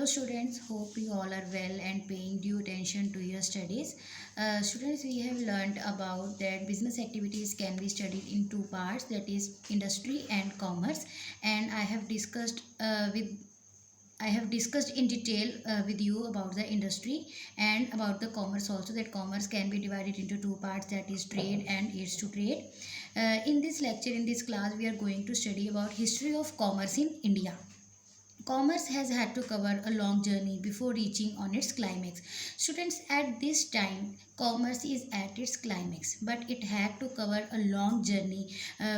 Hello students, hope you all are well and paying due attention to your studies. Students, we have learned about that business activities can be studied in two parts, that is industry and commerce. And I have discussed in detail with you about the industry and about the commerce also, that commerce can be divided into two parts, that is trade and aids to trade. In this lecture, in this class, we are going to study about history of commerce in India. Commerce has had to cover a long journey before reaching on its climax. Students, at this time, commerce is at its climax, but it had to cover a long journey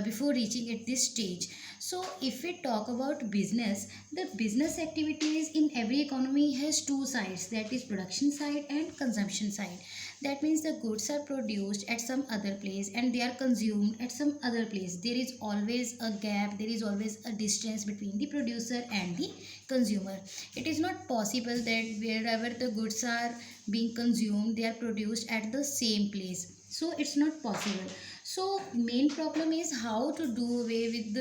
before reaching at this stage. So, if we talk about business, the business activities in every economy has two sides, that is production side and consumption side. That means the goods are produced at some other place and they are consumed at some other place. There is always a gap, there is always a distance between the producer and the consumer. It is not possible that wherever the goods are being consumed, they are produced at the same place. So it's not possible. So main problem is how to do away with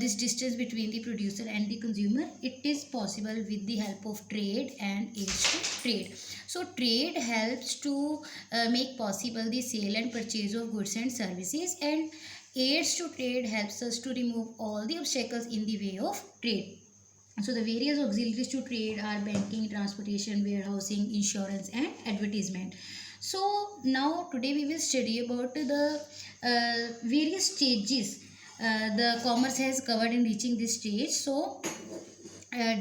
this distance between the producer and the consumer. It is possible with the help of trade and aids to trade. So trade helps to make possible the sale and purchase of goods and services, and aids to trade helps us to remove all the obstacles in the way of trade. So the various auxiliaries to trade are banking, transportation, warehousing, insurance and advertisement. So now today we will study about the various stages the commerce has covered in reaching this stage. So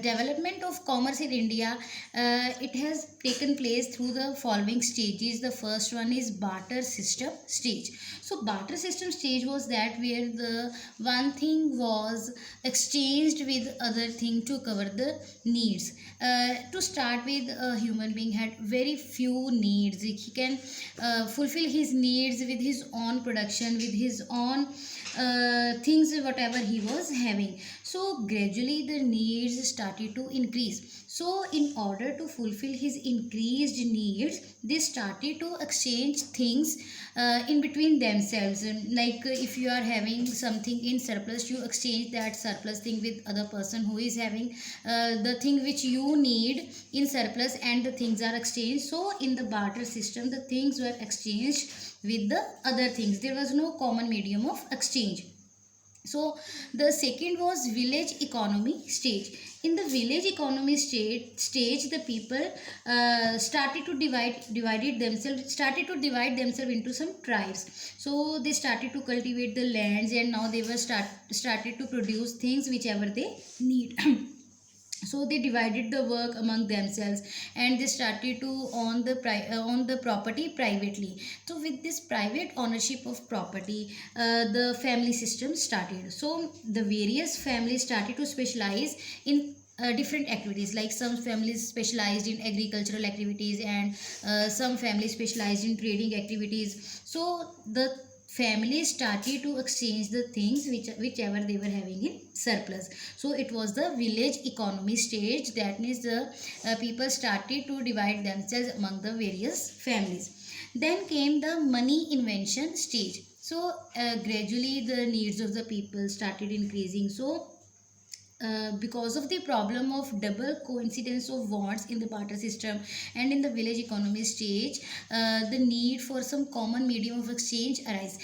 development of commerce in India, it has taken place through the following stages. The first one is barter system stage. So barter system stage was that where the one thing was exchanged with other thing to cover the needs. To start with, a human being had very few needs. He can fulfill his needs with his own production, with his own things whatever he was having. So gradually the needs started to increase. So in order to fulfill his increased needs, they started to exchange things in between themselves. Like if you are having something in surplus, you exchange that surplus thing with other person who is having the thing which you need in surplus, and the things are exchanged. So in the barter system, the things were exchanged with the other things. There was no common medium of exchange. So the second was village economy stage. In the village economy stage, the people started to divide themselves into some tribes. So they started to cultivate the lands, and now they were started to produce things whichever they need. So they divided the work among themselves, and they started to own the property privately. So with this private ownership of property, the family system started. So the various families started to specialize in different activities. Like some families specialized in agricultural activities, and some families specialized in trading activities. So the families started to exchange the things whichever they were having in surplus. So it was the village economy stage. That means the people started to divide themselves among the various families. Then came the money invention stage. So gradually the needs of the people started increasing. So because of the problem of double coincidence of wants in the barter system and in the village economy stage, the need for some common medium of exchange arise.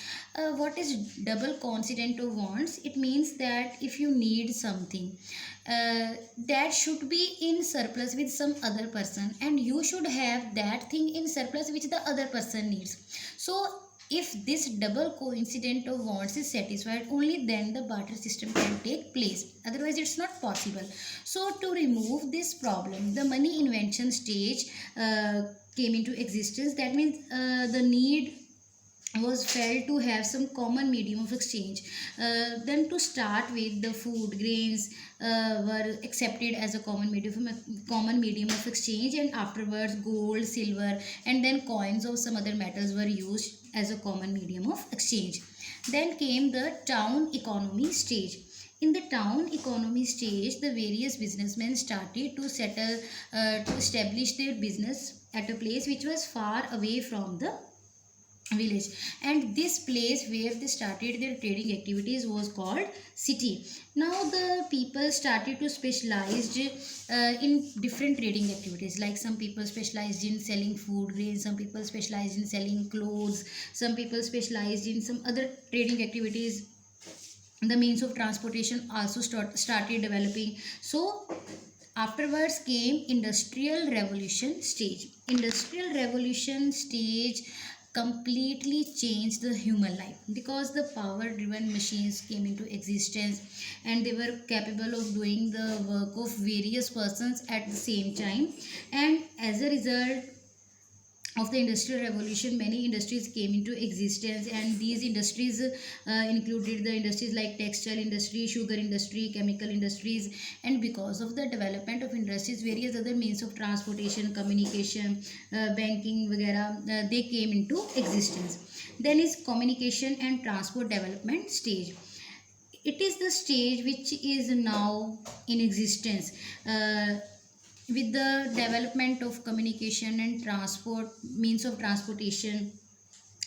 What is double coincidence of wants? It means that if you need something, that should be in surplus with some other person, and you should have that thing in surplus which the other person needs. So if this double coincidence of wants is satisfied, only then the barter system can take place. Otherwise, it's not possible. So to remove this problem, the money invention stage came into existence. That means the need was felt to have some common medium of exchange. Then to start with, the food grains were accepted as a common medium of exchange, and afterwards gold, silver and then coins of some other metals were used as a common medium of exchange. Then came the town economy stage. In the town economy stage, the various businessmen started to settle to establish their business at a place which was far away from the village, and this place where they started their trading activities was called city. Now the people started to specialize in different trading activities, like some people specialized in selling food grains, some people specialized in selling clothes, some people specialized in some other trading activities. The means of transportation also started developing. So afterwards came industrial revolution stage. Industrial revolution stage completely changed the human life, because the power driven machines came into existence, and they were capable of doing the work of various persons at the same time. And as a result of the industrial revolution, many industries came into existence, and these industries included the industries like textile industry, sugar industry, chemical industries. And because of the development of industries, various other means of transportation, communication, banking vagera, they came into existence. Then is communication and transport development stage. It is the stage which is now in existence. With the development of communication and transport means of transportation,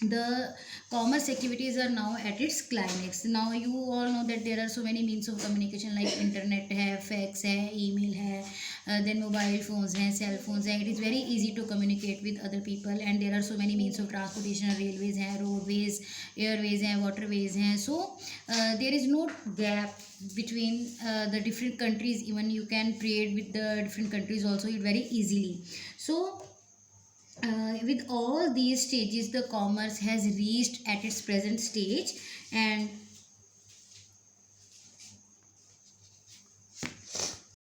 the commerce activities are now at its climax. Now you all know that there are so many means of communication, like internet hai, fax hai, email hai, then mobile phones hai, cell phones hai. It is very easy to communicate with other people, and there are so many means of transportation, railways hai, roadways, airways hai, waterways hai. So there is no gap between the different countries. Even you can trade with the different countries also very easily. So with all these stages, the commerce has reached at its present stage. And